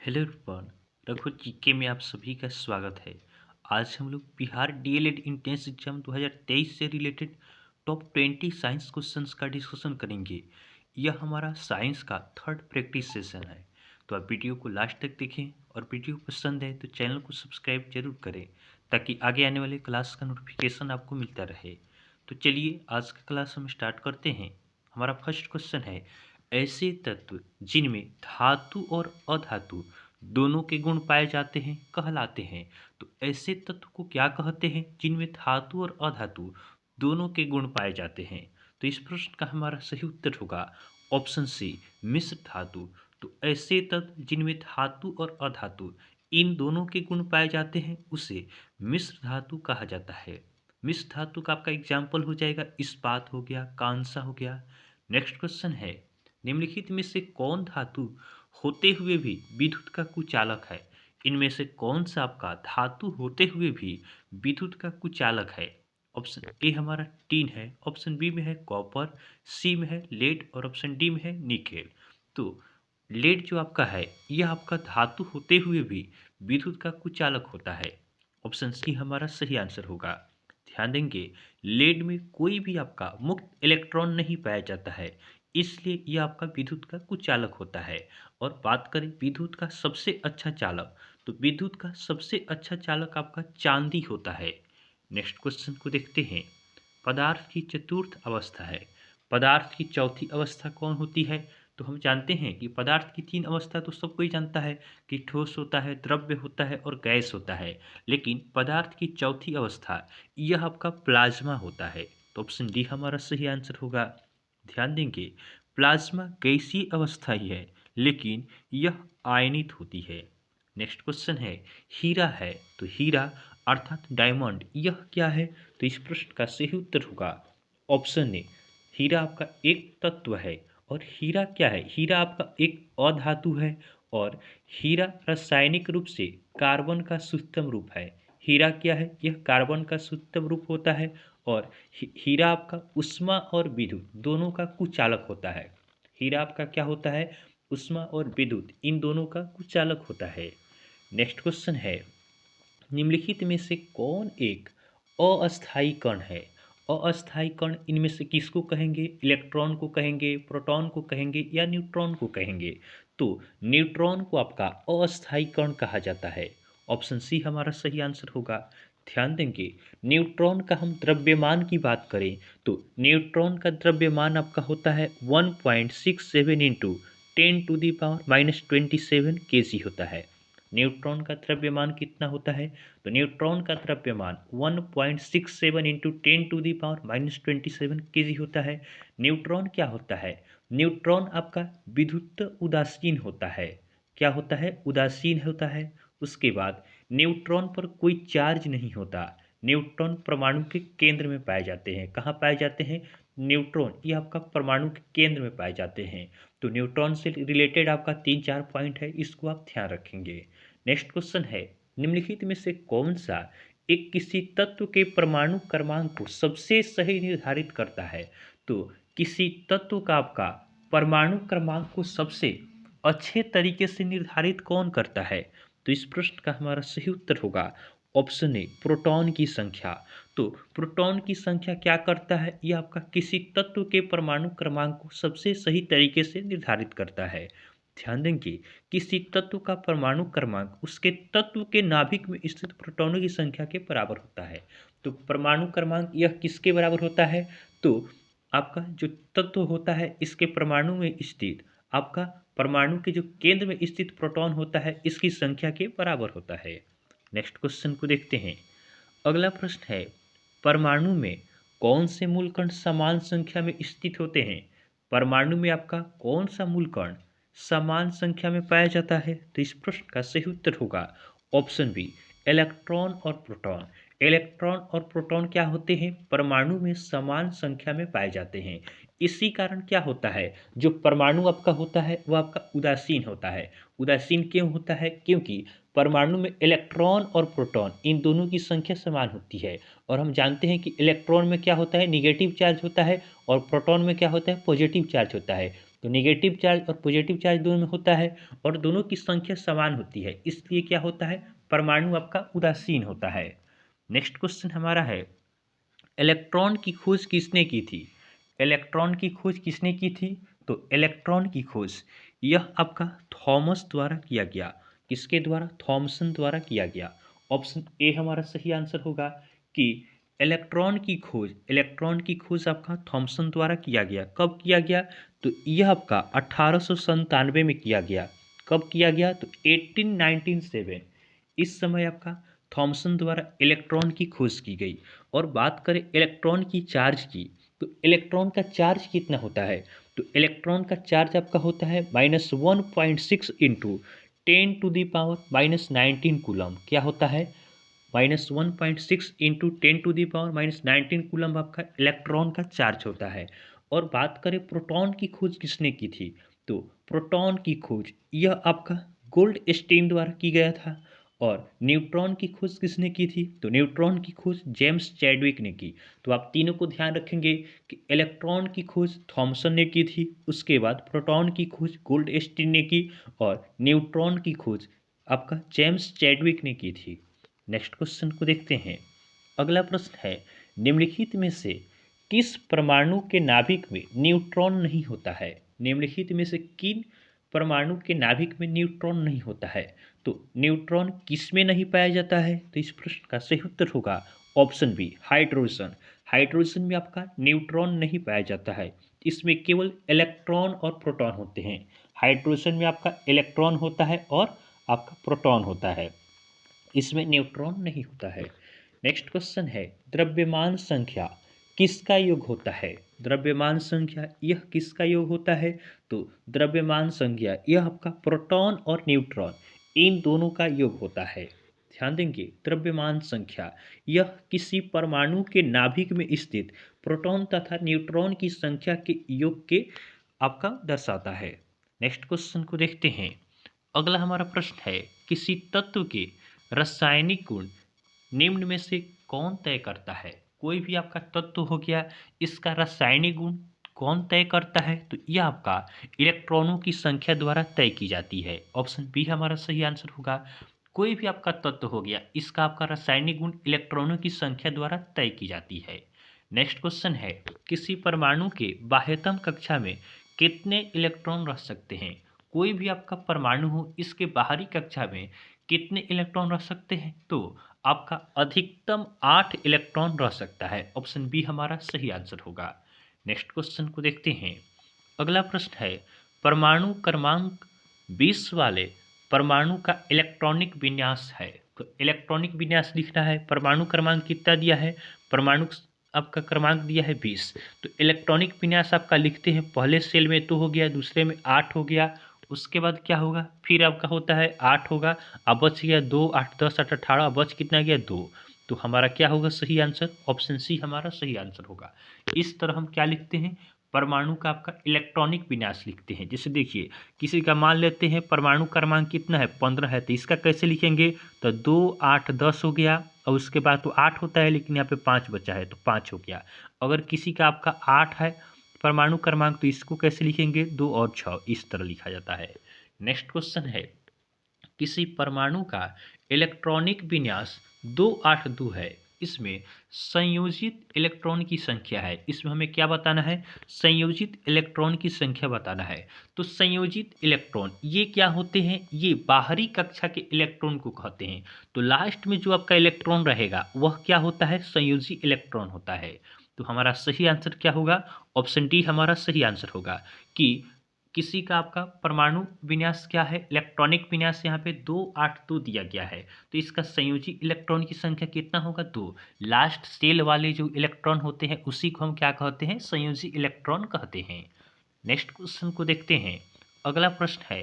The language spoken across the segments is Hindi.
Hello everyone. रघु जीके में आप सभी का स्वागत है। आज हम लोग बिहार डीएलएड इंट्रेंस एग्जाम 2023 से रिलेटेड टॉप 20 साइंस क्वेश्चंस का डिस्कशन करेंगे। यह हमारा साइंस का थर्ड प्रैक्टिस सेशन है, तो आप वीडियो को लास्ट तक देखें और वीडियो पसंद है तो चैनल को सब्सक्राइब जरूर करें ताकि आगे आने वाले क्लास का नोटिफिकेशन आपको मिलता रहे। तो चलिए आज का क्लास हम स्टार्ट करते हैं। हमारा फर्स्ट क्वेश्चन है, ऐसे तत्व जिनमें धातु और अधातु दोनों के गुण पाए जाते हैं कहलाते हैं। तो ऐसे तत्व को क्या कहते हैं जिनमें धातु और अधातु दोनों के गुण पाए जाते हैं? तो इस प्रश्न का हमारा सही उत्तर होगा ऑप्शन सी, मिश्र धातु। तो ऐसे तत्व जिनमें धातु और अधातु इन दोनों के गुण पाए जाते हैं उसे मिश्र धातु कहा जाता है। मिश्र धातु का आपका एग्जाम्पल हो जाएगा इस्पात हो गया, कांसा हो गया। नेक्स्ट क्वेश्चन है, निम्नलिखित में से कौन धातु होते हुए भी विद्युत का कुचालक है? इनमें से कौन सा आपका धातु होते हुए भी विद्युत का कुचालक है? ऑप्शन ए हमारा टीन है, ऑप्शन बी में है कॉपर, सी में है लेड और ऑप्शन डी में है निकेल। तो लेड जो आपका है यह आपका धातु होते हुए भी विद्युत का कुचालक होता है। ऑप्शन सी हमारा सही आंसर होगा। ध्यान देंगे, लेड में कोई भी आपका मुक्त इलेक्ट्रॉन नहीं पाया जाता है, इसलिए यह आपका विद्युत का कुचालक होता है। और बात करें विद्युत का सबसे अच्छा चालक, तो विद्युत का सबसे अच्छा चालक आपका चांदी होता है। नेक्स्ट क्वेश्चन को देखते हैं, पदार्थ की चतुर्थ अवस्था है, पदार्थ की चौथी अवस्था कौन होती है? तो हम जानते हैं कि पदार्थ की तीन अवस्था तो सब कोई जानता है कि ठोस होता है, द्रव्य होता है और गैस होता है, लेकिन पदार्थ की चौथी अवस्था यह आपका प्लाज्मा होता है। तो ऑप्शन डी हमारा सही आंसर होगा। ध्यान देंगे, प्लाज्मा गैसीय अवस्था ही है लेकिन यह आयनित होती है। नेक्स्ट क्वेश्चन है, हीरा है, तो हीरा अर्थात डायमंड यह क्या है? तो इस प्रश्न का सही उत्तर होगा ऑप्शन ए, हीरा आपका एक तत्व है। और हीरा क्या है? हीरा आपका एक अधातु है और हीरा रासायनिक रूप से कार्बन का शुद्धतम रूप है। हीरा क्या है? यह कार्बन का शुद्धतम रूप होता है। और हीरा आपका ऊष्मा और विद्युत दोनों का कुचालक होता है। हीरा आपका क्या होता है? ऊष्मा और विद्युत इन दोनों का कुचालक होता है। नेक्स्ट क्वेश्चन है, निम्नलिखित में से कौन एक अस्थायी कण है? अस्थायी कण इनमें से किसको कहेंगे? इलेक्ट्रॉन को कहेंगे, प्रोटॉन को कहेंगे या न्यूट्रॉन को कहेंगे? तो न्यूट्रॉन को आपका अस्थायी कण कहा जाता है। ऑप्शन सी हमारा सही आंसर होगा। ध्यान देंगे, न्यूट्रॉन का हम द्रव्यमान की बात करें तो न्यूट्रॉन का द्रव्यमान आपका होता है 1.67 इंटू 10⁻⁻27 kg होता है। न्यूट्रॉन का द्रव्यमान कितना होता है? तो न्यूट्रॉन का द्रव्यमान 1.67 इंटू 10⁻⁻27 kg होता है। न्यूट्रॉन क्या होता है? न्यूट्रॉन आपका विद्युत उदासीन होता है। क्या होता है? उदासीन होता है। उसके बाद न्यूट्रॉन पर कोई चार्ज नहीं होता। न्यूट्रॉन परमाणु के केंद्र में पाए जाते हैं। कहाँ पाए जाते हैं? न्यूट्रॉन ये आपका परमाणु के केंद्र में पाए जाते हैं। तो न्यूट्रॉन से रिलेटेड आपका 3-4 पॉइंट है, इसको आप ध्यान रखेंगे। नेक्स्ट क्वेश्चन है, निम्नलिखित में से कौन सा एक किसी तत्व के परमाणु क्रमांक को सबसे सही निर्धारित करता है? तो किसी तत्व का आपका परमाणु क्रमांक को सबसे अच्छे तरीके से निर्धारित कौन करता है? तो इस प्रश्न का हमारा सही उत्तर होगा ऑप्शन ए, प्रोटॉन की संख्या। तो प्रोटॉन की संख्या क्या करता है? यह आपका किसी तत्व के परमाणु क्रमांक को सबसे सही तरीके से निर्धारित करता है। ध्यान देंगे, किसी तत्व का परमाणु क्रमांक उसके तत्व के नाभिक में स्थित प्रोटॉनों की संख्या के बराबर होता है। तो परमाणु क्रमांक यह किसके बराबर होता है? तो आपका जो तत्व होता है इसके परमाणु में स्थित आपका परमाणु के जो केंद्र में स्थित प्रोटॉन होता है इसकी संख्या के बराबर होता है। नेक्स्ट क्वेश्चन को देखते हैं। अगला प्रश्न है, परमाणु में कौन से मूलकण समान संख्या में स्थित होते हैं? परमाणु में आपका कौन सा मूलकण समान संख्या में पाया जाता है? तो इस प्रश्न का सही उत्तर होगा ऑप्शन बी, इलेक्ट्रॉन और प्रोटॉन। इलेक्ट्रॉन और प्रोटॉन क्या होते हैं? परमाणु में समान संख्या में पाए जाते हैं। इसी कारण क्या होता है, जो परमाणु आपका होता है वह आपका उदासीन होता है। उदासीन क्यों होता है? क्योंकि परमाणु में इलेक्ट्रॉन और प्रोटॉन इन दोनों की संख्या समान होती है। और हम जानते हैं कि इलेक्ट्रॉन में क्या होता है? निगेटिव चार्ज होता है और प्रोटॉन में क्या होता है? पॉजिटिव चार्ज होता है। तो नेगेटिव चार्ज और पॉजिटिव चार्ज दोनों में होता है और दोनों की संख्या समान होती है, इसलिए क्या होता है, परमाणु आपका उदासीन होता है। नेक्स्ट क्वेश्चन हमारा है, इलेक्ट्रॉन की खोज किसने की थी? इलेक्ट्रॉन की खोज किसने की थी? तो इलेक्ट्रॉन की खोज यह आपका थॉमस द्वारा किया गया। किसके द्वारा? थॉमसन द्वारा किया गया। ऑप्शन ए हमारा सही आंसर होगा कि इलेक्ट्रॉन की खोज आपका थॉमसन द्वारा किया गया। कब किया गया? तो यह आपका 1897 में किया गया। कब किया गया? तो 1897। इस समय आपका थॉमसन द्वारा इलेक्ट्रॉन की खोज की गई। और बात करें इलेक्ट्रॉन की चार्ज की, तो इलेक्ट्रॉन का चार्ज कितना होता है? तो इलेक्ट्रॉन का चार्ज आपका होता है -1.6 इंटू 10⁻⁻19 कूलम। क्या होता है? -1.6 इंटू 10⁻⁻19 कूलम आपका इलेक्ट्रॉन का चार्ज होता है। और बात करें प्रोटॉन की खोज किसने की थी? तो प्रोटॉन की खोज यह आपका गोल्ड स्टीन द्वारा की गया था। और न्यूट्रॉन की खोज किसने की थी? तो न्यूट्रॉन की खोज जेम्स चैडविक ने की। तो आप तीनों को ध्यान रखेंगे कि इलेक्ट्रॉन की खोज थॉमसन ने की थी, उसके बाद प्रोटॉन की खोज गोल्ड स्टीन ने की और न्यूट्रॉन की खोज आपका जेम्स चैडविक ने की थी। नेक्स्ट क्वेश्चन को देखते हैं। अगला प्रश्न है, निम्नलिखित में से किस परमाणु के नाभिक में न्यूट्रॉन नहीं होता है? निम्नलिखित में से किन परमाणु के नाभिक में न्यूट्रॉन नहीं होता है? तो न्यूट्रॉन किस में नहीं पाया जाता है? तो इस प्रश्न का सही उत्तर होगा ऑप्शन बी, हाइड्रोजन। हाइड्रोजन में आपका न्यूट्रॉन नहीं पाया जाता है, इसमें केवल इलेक्ट्रॉन और प्रोटॉन होते हैं। हाइड्रोजन में आपका इलेक्ट्रॉन होता है और आपका प्रोटॉन होता है, इसमें न्यूट्रॉन नहीं होता है। नेक्स्ट क्वेश्चन है, द्रव्यमान संख्या किसका योग होता है? द्रव्यमान संख्या यह किसका योग होता है? तो द्रव्यमान संख्या यह आपका प्रोटॉन और न्यूट्रॉन इन दोनों का योग होता है। ध्यान देंगे, द्रव्यमान संख्या यह किसी परमाणु के नाभिक में स्थित प्रोटॉन तथा न्यूट्रॉन की संख्या के योग के आपका दर्शाता है। नेक्स्ट क्वेश्चन को देखते हैं। अगला हमारा प्रश्न है, किसी तत्व के रासायनिक गुण निम्न में से कौन तय करता है? कोई भी आपका तत्व हो गया, इसका रासायनिक गुण कौन तय करता है? तो यह आपका इलेक्ट्रॉनों की संख्या द्वारा तय की जाती है। ऑप्शन बी हमारा सही आंसर होगा। कोई भी आपका तत्व हो गया, इसका आपका रासायनिक गुण इलेक्ट्रॉनों की संख्या द्वारा तय की जाती है। नेक्स्ट क्वेश्चन है, किसी परमाणु के बाह्यतम कक्षा में कितने इलेक्ट्रॉन रह सकते हैं? कोई भी आपका परमाणु हो, इसके बाहरी कक्षा में कितने इलेक्ट्रॉन रह सकते हैं? तो आपका अधिकतम 8 इलेक्ट्रॉन रह सकता है। ऑप्शन बी हमारा सही आंसर होगा। नेक्स्ट क्वेश्चन को देखते हैं। अगला प्रश्न है, परमाणु क्रमांक 20 वाले परमाणु का इलेक्ट्रॉनिक विन्यास है। तो इलेक्ट्रॉनिक विन्यास लिखना है। परमाणु क्रमांक कितना दिया है? परमाणु आपका क्रमांक दिया है 20। तो इलेक्ट्रॉनिक विन्यास आपका लिखते हैं, पहले सेल में 2 हो गया, दूसरे में 8 हो गया, उसके बाद क्या होगा, फिर आपका होता है 8 होगा, अब बच गया 2, 8 10 8 18, अब बच कितना गया 2। तो हमारा क्या होगा सही आंसर? ऑप्शन सी हमारा सही आंसर होगा। इस तरह हम क्या लिखते हैं, परमाणु का आपका इलेक्ट्रॉनिक विन्यास लिखते हैं। जैसे देखिए, किसी का मान लेते हैं परमाणु क्रमांक कितना है, 15 है, तो इसका कैसे लिखेंगे? तो 2 8 10 हो गया, और उसके बाद तो 8 होता है, लेकिन यहाँ पे 5 बचा है, तो 5 हो गया। अगर किसी का आपका 8 है परमाणु क्रमांक, तो इसको कैसे लिखेंगे? 2 और 6, इस तरह लिखा जाता है। नेक्स्ट क्वेश्चन है, किसी परमाणु का इलेक्ट्रॉनिक विन्यास 282 है, इसमें संयोजित इलेक्ट्रॉन की संख्या है। इसमें हमें क्या बताना है? संयोजित इलेक्ट्रॉन की संख्या बताना है। तो संयोजित इलेक्ट्रॉन ये क्या होते हैं? ये बाहरी कक्षा के इलेक्ट्रॉन को कहते हैं। तो लास्ट में जो आपका इलेक्ट्रॉन रहेगा वह क्या होता है? संयोजी इलेक्ट्रॉन होता है। तो हमारा सही आंसर क्या होगा? ऑप्शन डी हमारा सही आंसर होगा कि किसी का आपका परमाणु विन्यास क्या है, इलेक्ट्रॉनिक विन्यास यहाँ पे 282 दिया गया है। तो इसका संयोजी इलेक्ट्रॉन की संख्या कितना होगा? 2। लास्ट सेल वाले जो इलेक्ट्रॉन होते हैं उसी को हम क्या कहते हैं? संयोजी इलेक्ट्रॉन कहते हैं। नेक्स्ट क्वेश्चन को देखते हैं। अगला प्रश्न है,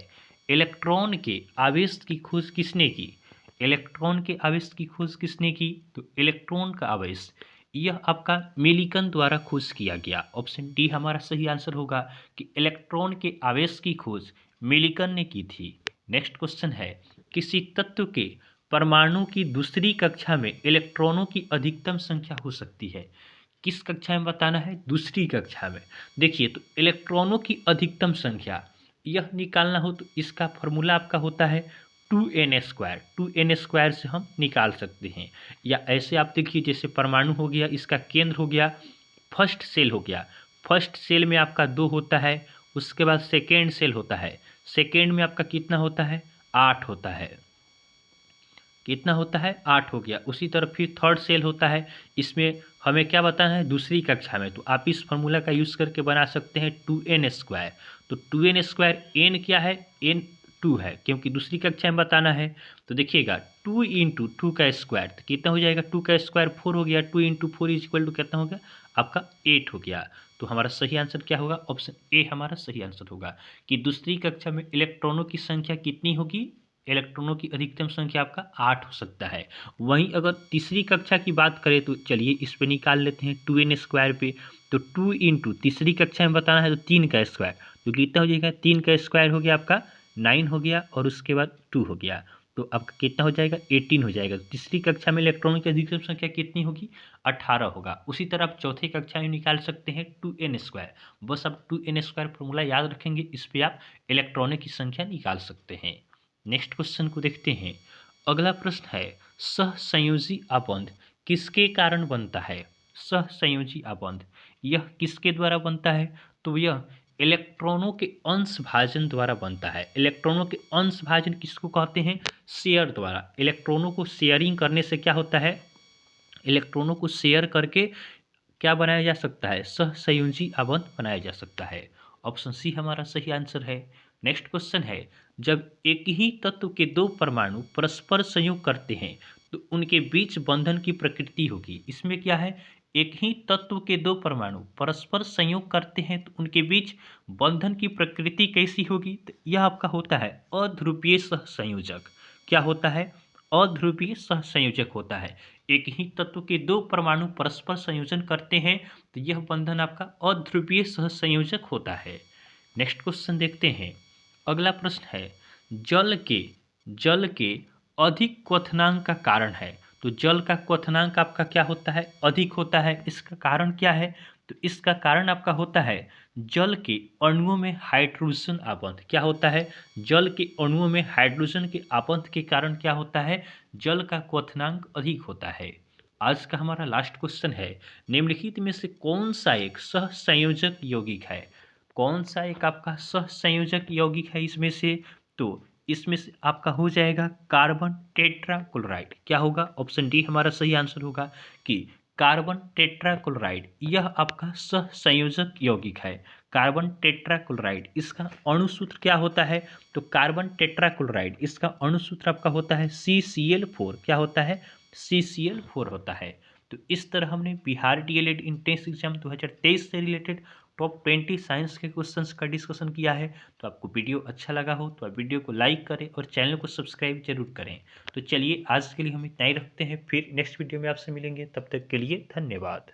इलेक्ट्रॉन के आवेश की खोज किसने की? इलेक्ट्रॉन के आवेश की खोज किसने की? तो इलेक्ट्रॉन का आवेश यह आपका मिलिकन द्वारा खोज किया गया। ऑप्शन डी हमारा सही आंसर होगा कि इलेक्ट्रॉन के आवेश की खोज मिलिकन ने की थी। नेक्स्ट क्वेश्चन है, किसी तत्व के परमाणु की दूसरी कक्षा में इलेक्ट्रॉनों की अधिकतम संख्या हो सकती है। किस कक्षा में बताना है? दूसरी कक्षा में। देखिए, तो इलेक्ट्रॉनों की अधिकतम संख्या यह निकालना हो तो इसका फॉर्मूला आपका होता है 2n²। 2n² से हम निकाल सकते हैं। या ऐसे आप देखिए, जैसे परमाणु हो गया, इसका केंद्र हो गया, फर्स्ट सेल हो गया। फर्स्ट सेल में आपका 2 होता है, उसके बाद सेकेंड सेल होता है। सेकेंड में आपका कितना होता है? 8 होता है। कितना होता है? 8 हो गया। उसी तरह फिर थर्ड सेल होता है, इसमें हमें क्या बताना है? दूसरी कक्षा में। तो आप इस फॉर्मूला का यूज़ करके बना सकते हैं 2n²। तो 2n², n क्या है? n 2 है, क्योंकि दूसरी कक्षा में बताना है। तो देखिएगा, 2 × 2 का स्क्वायर तो कितना हो जाएगा? 2 का स्क्वायर 4 हो गया। 2 × 4 = कितना हो गया? आपका 8 हो गया। तो हमारा सही आंसर क्या होगा? ऑप्शन ए हमारा सही आंसर होगा कि दूसरी कक्षा में इलेक्ट्रॉनों की संख्या कितनी होगी? इलेक्ट्रॉनों की अधिकतम संख्या आपका 8 हो सकता है। वहीं अगर तीसरी कक्षा की बात करें तो चलिए इस पे निकाल लेते हैं 2n² पे। तो 2 × तीसरी कक्षा में बताना है तो 3 का स्क्वायर तो कितना हो जाएगा? 3 का स्क्वायर हो गया आपका 9 हो गया, और उसके बाद 2 हो गया, तो आपका कितना हो जाएगा? 18 हो जाएगा। तीसरी कक्षा में इलेक्ट्रॉनों की अधिकतम संख्या कितनी होगी? 18 होगा। उसी तरह आप चौथी कक्षा में निकाल सकते हैं 2n²। बस आप 2n² फॉर्मूला याद रखेंगे, इस पर आप इलेक्ट्रॉनों की संख्या निकाल सकते हैं। नेक्स्ट क्वेश्चन को देखते हैं। अगला प्रश्न है, सहसंयोजी आबंध किसके कारण बनता है? सहसंयोजी आबंध यह किसके द्वारा बनता है? तो यह इलेक्ट्रॉनों के अंश भाजन द्वारा बनता है। इलेक्ट्रॉनों के अंश भाजन किसको कहते हैं? शेयर द्वारा। इलेक्ट्रॉनों को शेयरिंग करने से क्या होता है? इलेक्ट्रॉनों को शेयर करके क्या बनाया जा सकता है? सहसंयोजी आबंध बनाया जा सकता है। ऑप्शन सी हमारा सही आंसर है। नेक्स्ट क्वेश्चन है, जब एक ही तत्व के दो परमाणु परस्पर संयोग करते हैं तो उनके बीच बंधन की प्रकृति होगी। इसमें क्या है? एक ही तत्व के दो परमाणु परस्पर संयोग करते हैं तो उनके बीच बंधन की प्रकृति कैसी होगी? तो यह आपका होता है अध्रुवीय सहसंयोजक। क्या होता है? अध्रुवीय सहसंयोजक होता है। एक ही तत्व के दो परमाणु परस्पर संयोजन करते हैं तो यह बंधन आपका अध्रुवीय सहसंयोजक होता है। नेक्स्ट क्वेश्चन देखते हैं। अगला प्रश्न है, जल के अधिक क्वथनांक का कारण है। तो जल का क्वथनांक आपका क्या होता है? अधिक होता है। इसका कारण क्या है? तो इसका कारण आपका होता है जल के अणुओं में हाइड्रोजन आबंध। क्या होता है? जल के अणुओं में हाइड्रोजन के आबंध के कारण क्या होता है? जल का क्वथनांक अधिक होता है। आज का हमारा लास्ट क्वेश्चन है, निम्नलिखित में से कौन सा एक सहसंयोजक यौगिक है? कौन सा एक आपका सहसंयोजक यौगिक है इसमें से? तो इसमें से आपका हो जाएगा कार्बन टेट्राक्लोराइड। क्या होगा? ऑप्शन डी हमारा सही आंसर होगा कि कार्बन टेट्राक्लोराइड यह आपका सहसंयोजक यौगिक है। कार्बन टेट्राक्लोराइड इसका अणुसूत्र क्या होता है? तो कार्बन टेट्राक्लोराइड इसका अणुसूत्र आपका होता है CCl4। क्या होता है? CCl4 होता है। तो इस तरह हमने बिहार डीएलएड इंट्रेंस एग्जाम 2023 से रिलेटेड टॉप 20 साइंस के क्वेश्चंस का डिस्कशन किया है। तो आपको वीडियो अच्छा लगा हो तो आप वीडियो को लाइक करें और चैनल को सब्सक्राइब जरूर करें। तो चलिए आज के लिए हम इतना ही रखते हैं, फिर नेक्स्ट वीडियो में आपसे मिलेंगे। तब तक के लिए धन्यवाद।